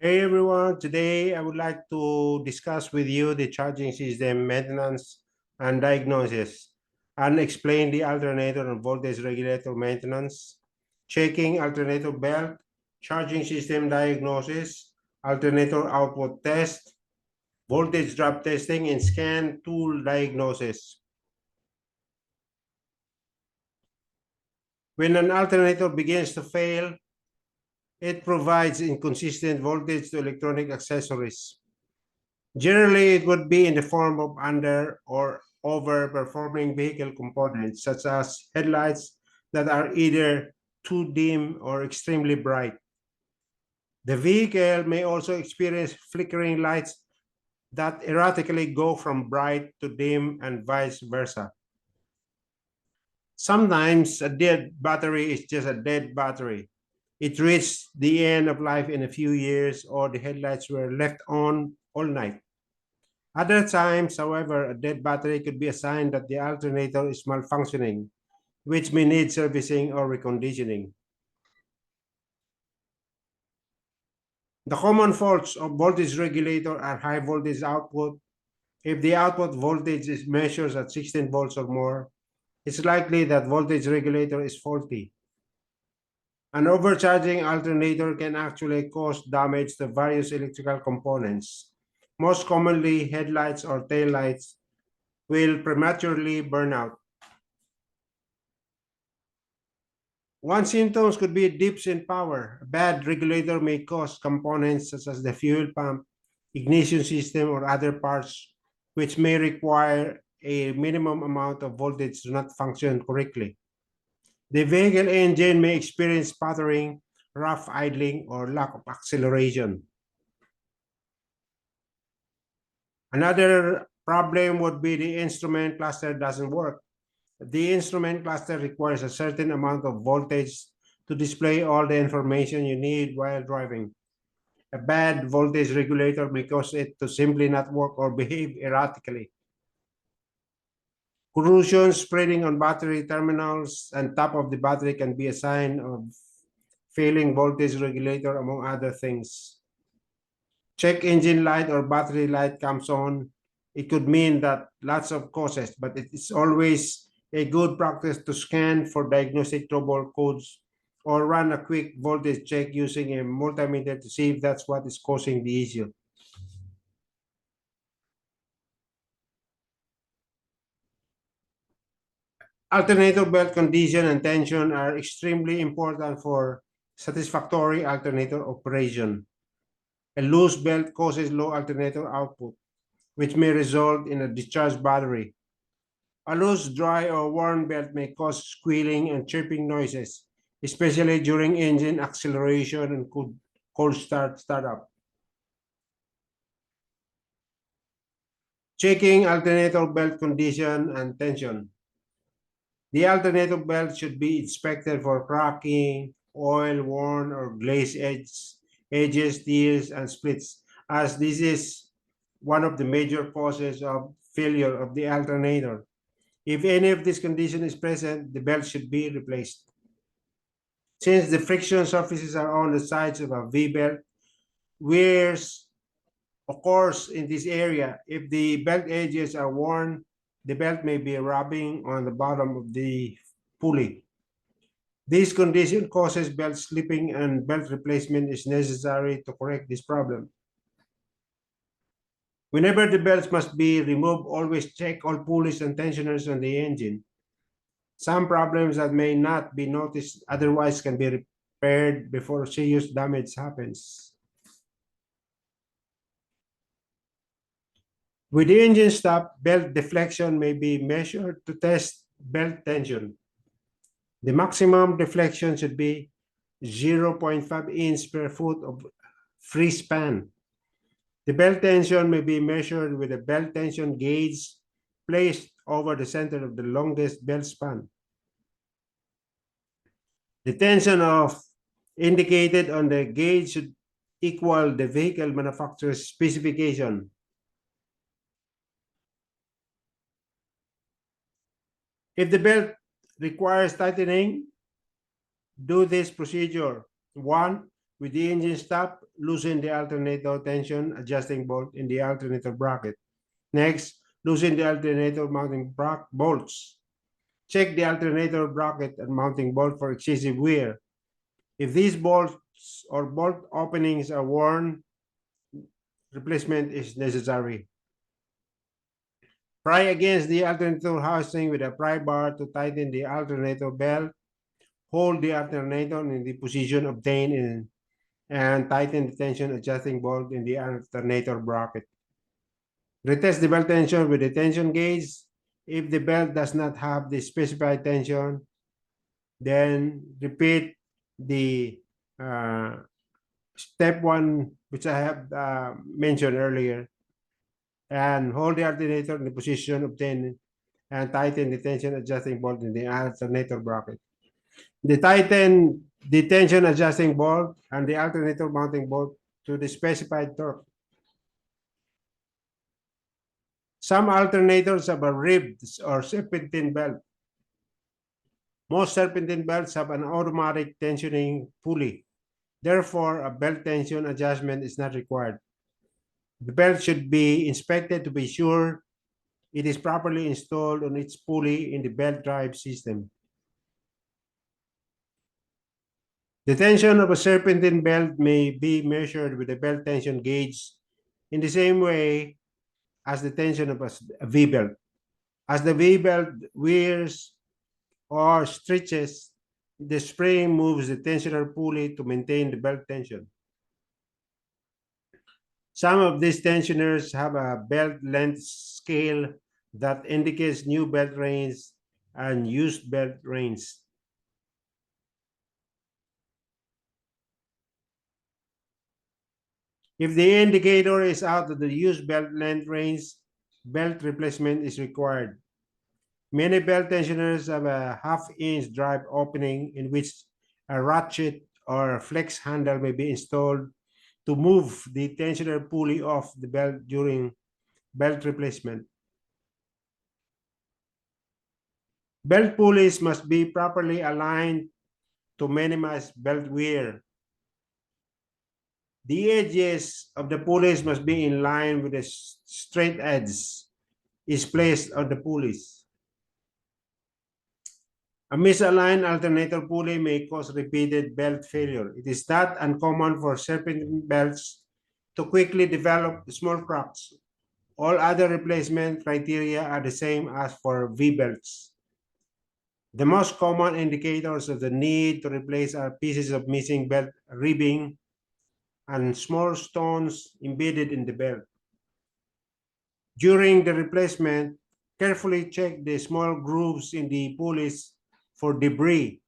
Hey everyone, today I would like to discuss with you the charging system maintenance and diagnosis and explain the alternator and voltage regulator maintenance, checking alternator belt, charging system diagnosis, alternator output test, voltage drop testing, and scan tool diagnosis. When an alternator begins to fail, it provides inconsistent voltage to electronic accessories. Generally, it would be in the form of under or overperforming vehicle components, such as headlights that are either too dim or extremely bright. The vehicle may also experience flickering lights that erratically go from bright to dim and vice versa. Sometimes a dead battery is just a dead battery. It reached the end of life in a few years, or the headlights were left on all night. Other times, however, a dead battery could be a sign that the alternator is malfunctioning, which may need servicing or reconditioning. The common faults of voltage regulator are high voltage output. If the output voltage is measured at 16 volts or more, it's likely that voltage regulator is faulty. An overcharging alternator can actually cause damage to various electrical components. Most commonly, headlights or taillights will prematurely burn out. One symptoms could be dips in power. A bad regulator may cause components such as the fuel pump, ignition system, or other parts which may require a minimum amount of voltage to not function correctly. The vehicle engine may experience sputtering, rough idling, or lack of acceleration. Another problem would be the instrument cluster doesn't work. The instrument cluster requires a certain amount of voltage to display all the information you need while driving. A bad voltage regulator may cause it to simply not work or behave erratically. Corrosion spreading on battery terminals and top of the battery can be a sign of failing voltage regulator, among other things. Check engine light or battery light comes on. It could mean that lots of causes, but it is always a good practice to scan for diagnostic trouble codes or run a quick voltage check using a multimeter to see if that's what is causing the issue. Alternator belt condition and tension are extremely important for satisfactory alternator operation. A loose belt causes low alternator output, which may result in a discharged battery. A loose, dry, or worn belt may cause squealing and chirping noises, especially during engine acceleration and cold startup. Checking alternator belt condition and tension. The alternator belt should be inspected for cracking, oil, worn, or glazed edges, tears, and splits, as this is one of the major causes of failure of the alternator. If any of this condition is present, the belt should be replaced. Since the friction surfaces are on the sides of a V-belt, wears occurs in this area. If the belt edges are worn, the belt may be rubbing on the bottom of the pulley. This condition causes belt slipping, and belt replacement is necessary to correct this problem. Whenever the belts must be removed, always check all pulleys and tensioners on the engine. Some problems that may not be noticed otherwise can be repaired before serious damage happens. With the engine stopped, belt deflection may be measured to test belt tension. The maximum deflection should be 0.5 inch per foot of free span. The belt tension may be measured with a belt tension gauge placed over the center of the longest belt span. The tension of indicated on the gauge should equal the vehicle manufacturer's specification. If the belt requires tightening, do this procedure. 1. With the engine stopped, loosen the alternator tension adjusting bolt in the alternator bracket. Next, loosen the alternator mounting bolts. Check the alternator bracket and mounting bolt for excessive wear. If these bolts or bolt openings are worn, replacement is necessary. Pry against the alternator housing with a pry bar to tighten the alternator belt. Hold the alternator in the position obtained and tighten the tension adjusting bolt in the alternator bracket. Retest the belt tension with the tension gauge. If the belt does not have the specified tension, then repeat the step one, which I have mentioned earlier, and hold the alternator in the position obtained and tighten the tension adjusting bolt in the alternator bracket. Tighten the tension adjusting bolt and the alternator mounting bolt to the specified torque. Some alternators have a ribbed or serpentine belt. Most serpentine belts have an automatic tensioning pulley. Therefore, a belt tension adjustment is not required. The belt should be inspected to be sure it is properly installed on its pulley in the belt drive system. The tension of a serpentine belt may be measured with a belt tension gauge in the same way as the tension of a V-belt. As the V-belt wears or stretches, the spring moves the tensioner pulley to maintain the belt tension. Some of these tensioners have a belt length scale that indicates new belt range and used belt range. If the indicator is out of the used belt length range, belt replacement is required. Many belt tensioners have a half-inch drive opening in which a ratchet or flex handle may be installed to move the tensioner pulley off the belt during belt replacement. Belt pulleys must be properly aligned to minimize belt wear. The edges of the pulleys must be in line with the straight edge is placed on the pulleys. A misaligned alternator pulley may cause repeated belt failure. It is not uncommon for serpentine belts to quickly develop small cracks. All other replacement criteria are the same as for V-belts. The most common indicators of the need to replace are pieces of missing belt ribbing and small stones embedded in the belt. During the replacement, carefully check the small grooves in the pulleys for debris.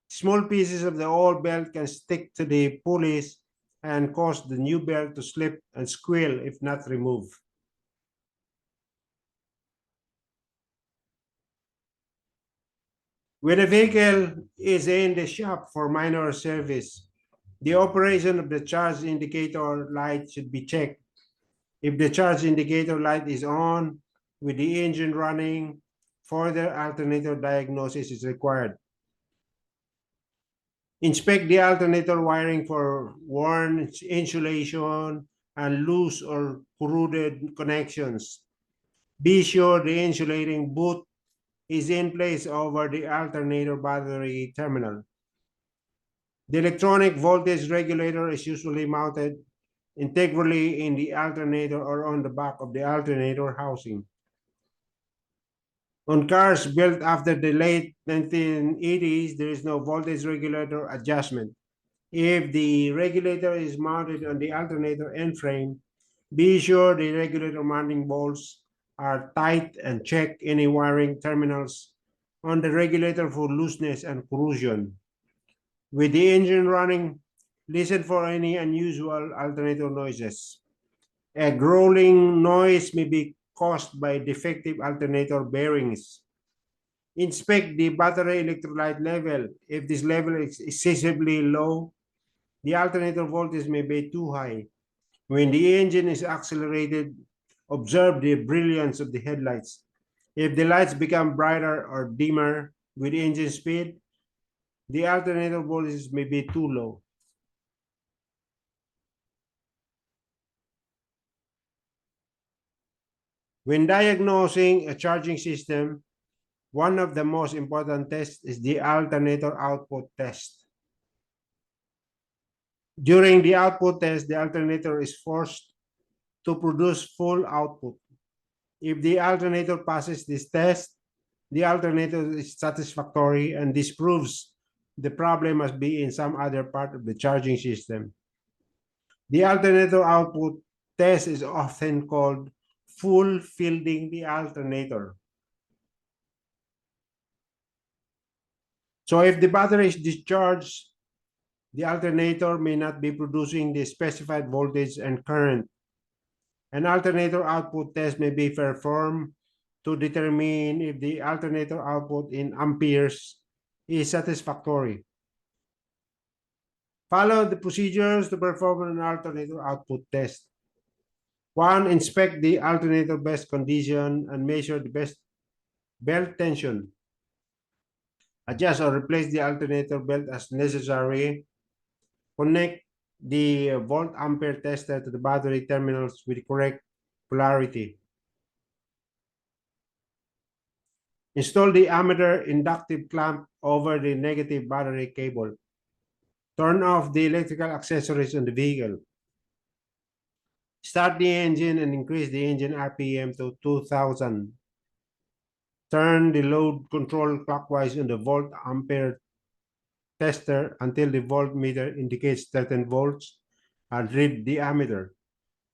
Small pieces of the old belt can stick to the pulleys and cause the new belt to slip and squeal if not removed. When a vehicle is in the shop for minor service, the operation of the charge indicator light should be checked. If the charge indicator light is on with the engine running, further alternator diagnosis is required. Inspect the alternator wiring for worn insulation and loose or corroded connections. Be sure the insulating boot is in place over the alternator battery terminal. The electronic voltage regulator is usually mounted integrally in the alternator or on the back of the alternator housing. On cars built after the late 1980s, there is no voltage regulator adjustment. If the regulator is mounted on the alternator end frame, be sure the regulator mounting bolts are tight and check any wiring terminals on the regulator for looseness and corrosion. With the engine running, listen for any unusual alternator noises. A growling noise may be caused by defective alternator bearings. Inspect the battery electrolyte level. If this level is excessively low, the alternator voltage may be too high. When the engine is accelerated, observe the brilliance of the headlights. If the lights become brighter or dimmer with engine speed, the alternator voltage may be too low. When diagnosing a charging system, one of the most important tests is the alternator output test. During the output test, the alternator is forced to produce full output. If the alternator passes this test, the alternator is satisfactory, and this proves the problem must be in some other part of the charging system. The alternator output test is often called full fielding the alternator. So if the battery is discharged, the alternator may not be producing the specified voltage and current. An alternator output test may be performed to determine if the alternator output in amperes is satisfactory. Follow the procedures to perform an alternator output test. 1. Inspect the alternator best condition and measure the best belt tension. Adjust or replace the alternator belt as necessary. Connect the volt ampere tester to the battery terminals with correct polarity. Install the ammeter inductive clamp over the negative battery cable. Turn off the electrical accessories on the vehicle. Start the engine and increase the engine RPM to 2000. Turn the load control clockwise on the volt ampere tester until the voltmeter indicates 13 volts and read the ammeter.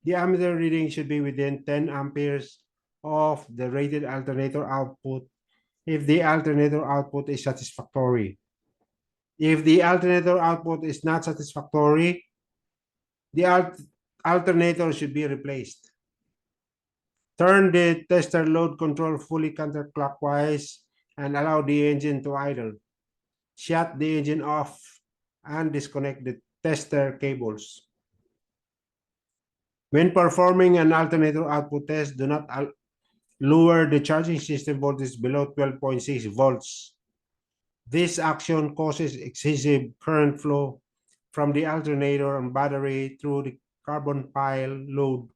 The ammeter reading should be within 10 amperes of the rated alternator output if the alternator output is satisfactory. If the alternator output is not satisfactory, the alternator should be replaced. Turn the tester load control fully counterclockwise and allow the engine to idle. Shut the engine off and disconnect the tester cables. When performing an alternator output test, do not lower the charging system voltage below 12.6 volts. This action causes excessive current flow from the alternator and battery through the carbon pile load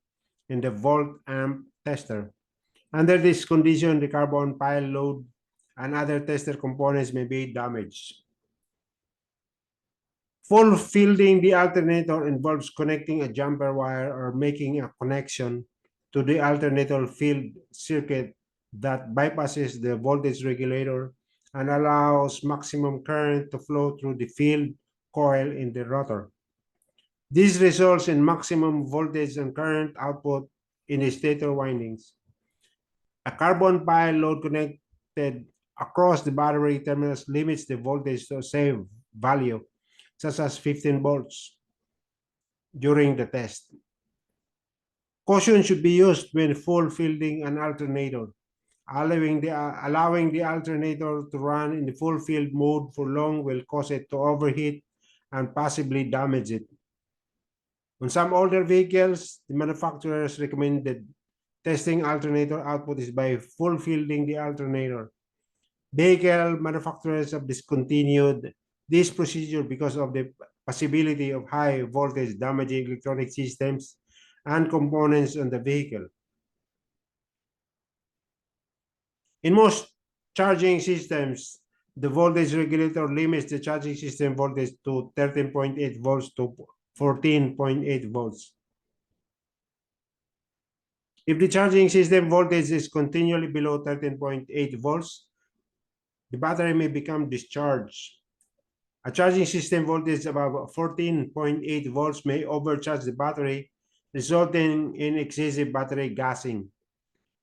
in the volt amp tester. Under this condition, the carbon pile load and other tester components may be damaged. Full fielding the alternator involves connecting a jumper wire or making a connection to the alternator field circuit that bypasses the voltage regulator and allows maximum current to flow through the field coil in the rotor. This results in maximum voltage and current output in the stator windings. A carbon pile load connected across the battery terminals limits the voltage to a safe value, such as 15 volts, during the test. Caution should be used when full fielding an alternator. Allowing the alternator to run in the full field mode for long will cause it to overheat and possibly damage it. On some older vehicles, the manufacturers recommended testing alternator output is by full fielding the alternator. Vehicle manufacturers have discontinued this procedure because of the possibility of high voltage damaging electronic systems and components on the vehicle. In most charging systems, the voltage regulator limits the charging system voltage to 13.8 volts to 14.8 volts. If the charging system voltage is continually below 13.8 volts, the battery may become discharged. A charging system voltage above 14.8 volts may overcharge the battery, resulting in excessive battery gassing.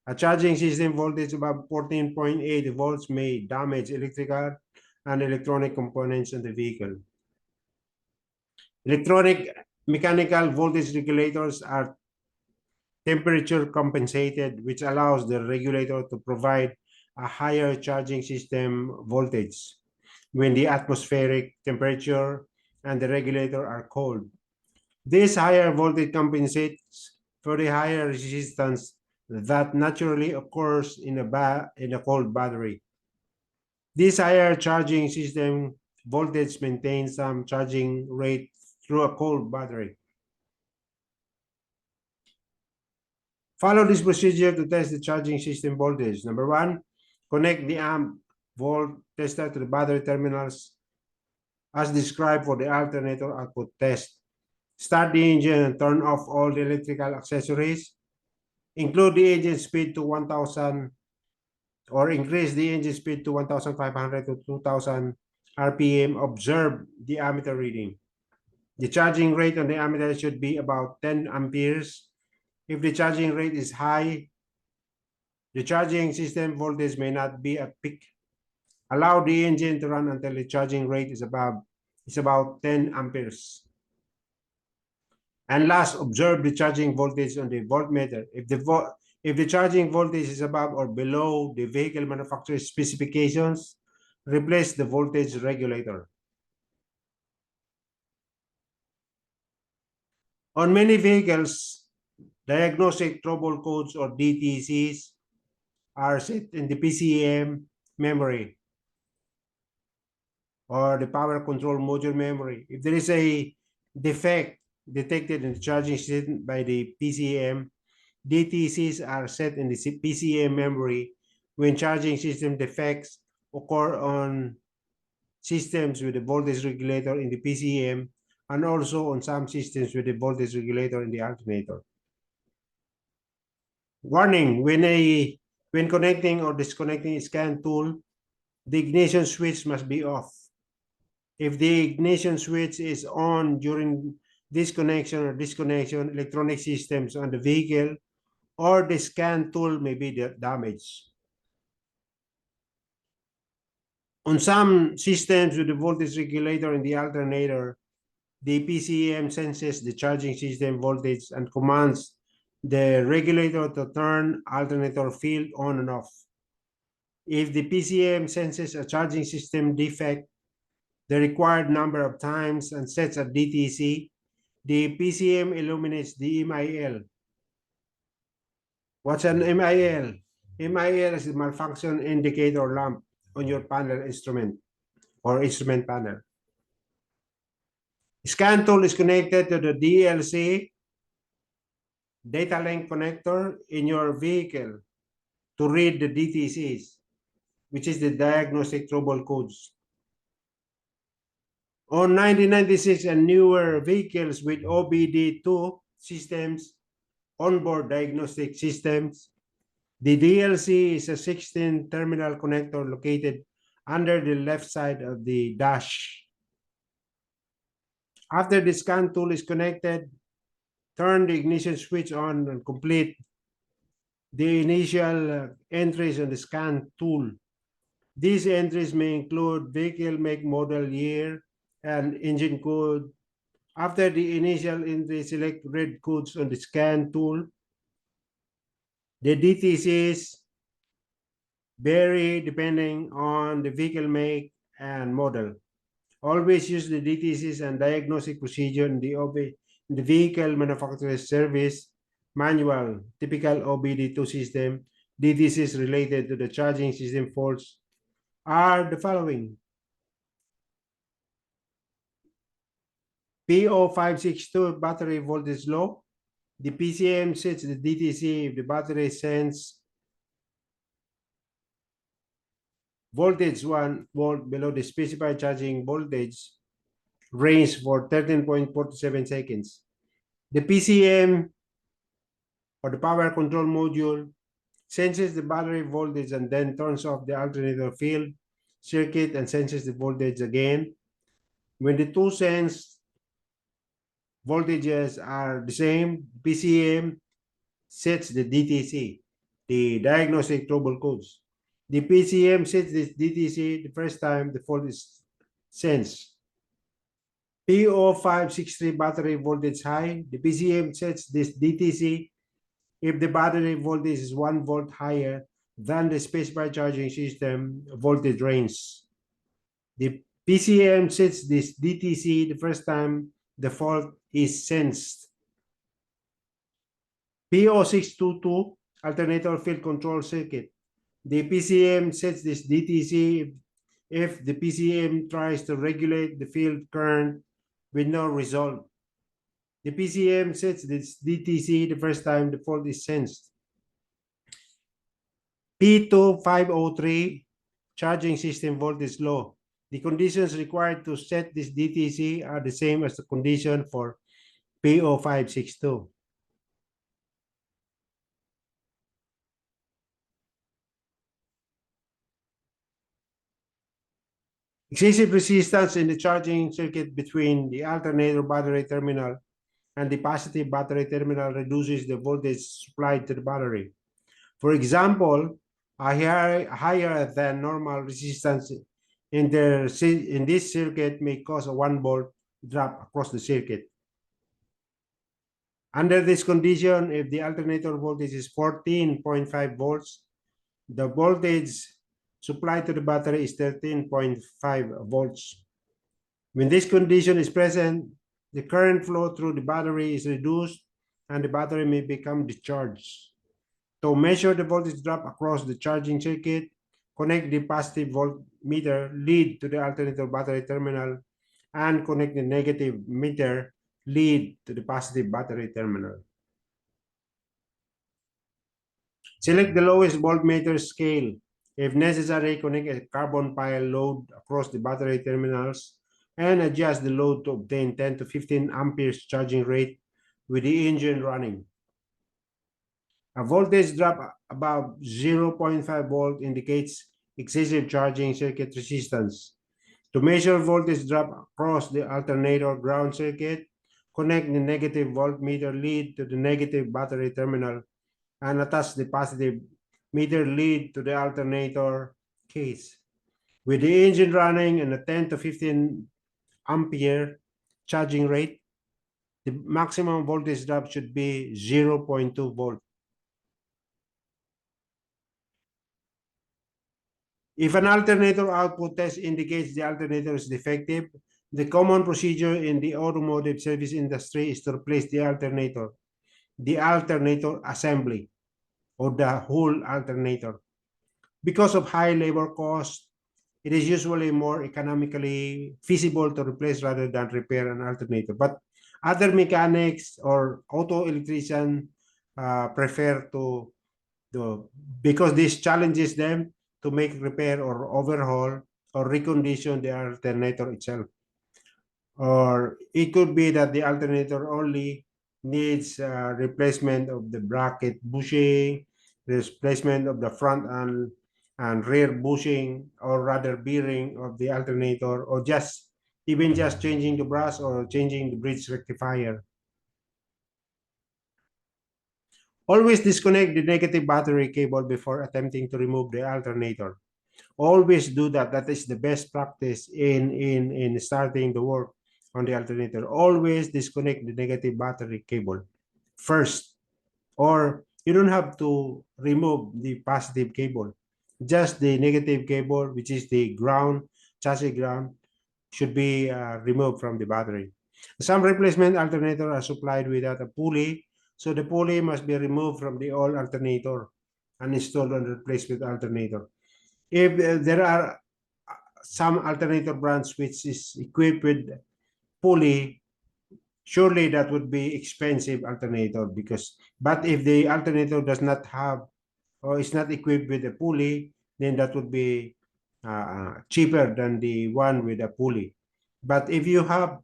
A charging system voltage above 14.8 volts may damage electrical and electronic components in the vehicle. Electronic mechanical voltage regulators are temperature compensated, which allows the regulator to provide a higher charging system voltage when the atmospheric temperature and the regulator are cold. This higher voltage compensates for the higher resistance that naturally occurs in a cold battery. This higher charging system voltage maintains some charging rate through a cold battery. Follow this procedure to test the charging system voltage. Number 1, connect the amp volt tester to the battery terminals as described for the alternator output test. Start the engine and turn off all the electrical accessories. Include the engine speed to 1000 or increase the engine speed to 1500 to 2000 RPM. Observe the ammeter reading. The charging rate on the ammeter should be about 10 amperes. If the charging rate is high, the charging system voltage may not be at peak. Allow the engine to run until the charging rate is about 10 amperes. And last, observe the charging voltage on the voltmeter. If the charging voltage is above or below the vehicle manufacturer's specifications, replace the voltage regulator. On many vehicles, diagnostic trouble codes or DTCs are set in the PCM memory or the power control module memory. If there is a defect detected in the charging system by the PCM, DTCs are set in the PCM memory when charging system defects occur on systems with the voltage regulator in the PCM and also on some systems with the voltage regulator in the alternator. Warning, when connecting or disconnecting a scan tool, the ignition switch must be off. If the ignition switch is on during disconnection or disconnection, electronic systems on the vehicle or the scan tool may be damaged. On some systems with the voltage regulator in the alternator, the PCM senses the charging system voltage and commands the regulator to turn alternator field on and off. If the PCM senses a charging system defect the required number of times and sets a DTC, the PCM illuminates the MIL. What's an MIL? MIL is the malfunction indicator lamp on your panel instrument or instrument panel. Scan tool is connected to the DLC data link connector in your vehicle to read the DTCs, which is the diagnostic trouble codes. On 1996 and newer vehicles with OBD2 systems, onboard diagnostic systems, the DLC is a 16-terminal connector located under the left side of the dash. After the scan tool is connected, turn the ignition switch on and complete the initial entries on the scan tool. These entries may include vehicle make, model, year, and engine code. After the initial entry, select red codes on the scan tool. The DTCs vary depending on the vehicle make and model. Always use the DTCs and diagnostic procedure in the vehicle manufacturer's service manual. Typical OBD2 system DTCs related to the charging system faults are the following. P0562 battery voltage low. The PCM sets the DTC if the battery sends voltage 1 volt below the specified charging voltage range for 13.47 seconds. The PCM or the power control module senses the battery voltage and then turns off the alternator field circuit and senses the voltage again. When the two sensed voltages are the same, PCM sets the DTC, the diagnostic trouble codes. The PCM sets this DTC the first time the fault is sensed. P0563 battery voltage high, the PCM sets this DTC if the battery voltage is 1 volt higher than the specified charging system voltage range. The PCM sets this DTC the first time the fault is sensed. P0622 alternator field control circuit. The PCM sets this DTC if the PCM tries to regulate the field current with no result. The PCM sets this DTC the first time the fault is sensed. P2503 charging system voltage low. The conditions required to set this DTC are the same as the condition for P0562. Excessive resistance in the charging circuit between the alternator battery terminal and the positive battery terminal reduces the voltage supplied to the battery. For example, a higher than normal resistance in this circuit may cause a 1 volt drop across the circuit. Under this condition, if the alternator voltage is 14.5 volts, the voltage supplied to the battery is 13.5 volts. When this condition is present, the current flow through the battery is reduced and the battery may become discharged. To measure the voltage drop across the charging circuit, connect the positive voltmeter lead to the alternator battery terminal and connect the negative meter lead to the positive battery terminal. Select the lowest voltmeter scale. If necessary, connect a carbon pile load across the battery terminals and adjust the load to obtain 10 to 15 amperes charging rate with the engine running. A voltage drop above 0.5 volt indicates excessive charging circuit resistance. To measure voltage drop across the alternator ground circuit, connect the negative voltmeter lead to the negative battery terminal and attach the positive meter lead to the alternator case. With the engine running and a 10 to 15 ampere charging rate, the maximum voltage drop should be 0.2 volt. If an alternator output test indicates the alternator is defective, the common procedure in the automotive service industry is to replace the alternator assembly, or the whole alternator. Because of high labor cost, it is usually more economically feasible to replace rather than repair an alternator. But other mechanics or auto electrician prefer to because this challenges them to make repair or overhaul or recondition the alternator itself. Or it could be that the alternator only needs replacement of the bracket bushing, replacement of the front and rear bushing, or rather bearing of the alternator, or even just changing the brass or changing the bridge rectifier. Always disconnect the negative battery cable before attempting to remove the alternator. Always do that. That is the best practice in starting the work on the alternator. Always disconnect the negative battery cable first, or you don't have to remove the positive cable. Just the negative cable, which is the ground, chassis ground, should be removed from the battery. Some replacement alternator are supplied without a pulley, so the pulley must be removed from the old alternator and installed on the replacement alternator. If there are some alternator brands which is equipped with pulley, surely that would be expensive alternator but if the alternator does not have or is not equipped with a pulley, then that would be cheaper than the one with a pulley. But if you have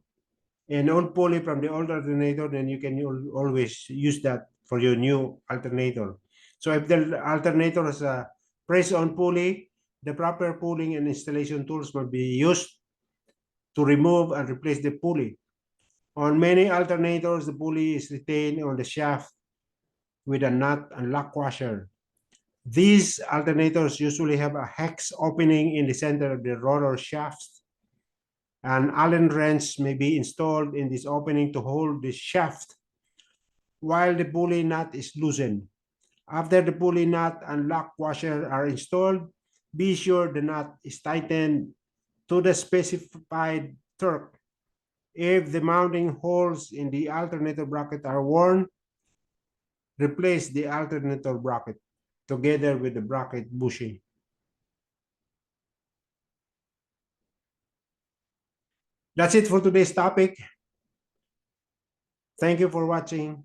an old pulley from the old alternator, then you can always use that for your new alternator. So if the alternator has a press-on pulley, the proper pulling and installation tools must be used to remove and replace the pulley. On many alternators, the pulley is retained on the shaft with a nut and lock washer. These alternators usually have a hex opening in the center of the rotor shaft. An Allen wrench may be installed in this opening to hold the shaft while the pulley nut is loosened. After the pulley nut and lock washer are installed, be sure the nut is tightened to the specified torque. If the mounting holes in the alternator bracket are worn, replace the alternator bracket together with the bracket bushing. That's it for today's topic. Thank you for watching.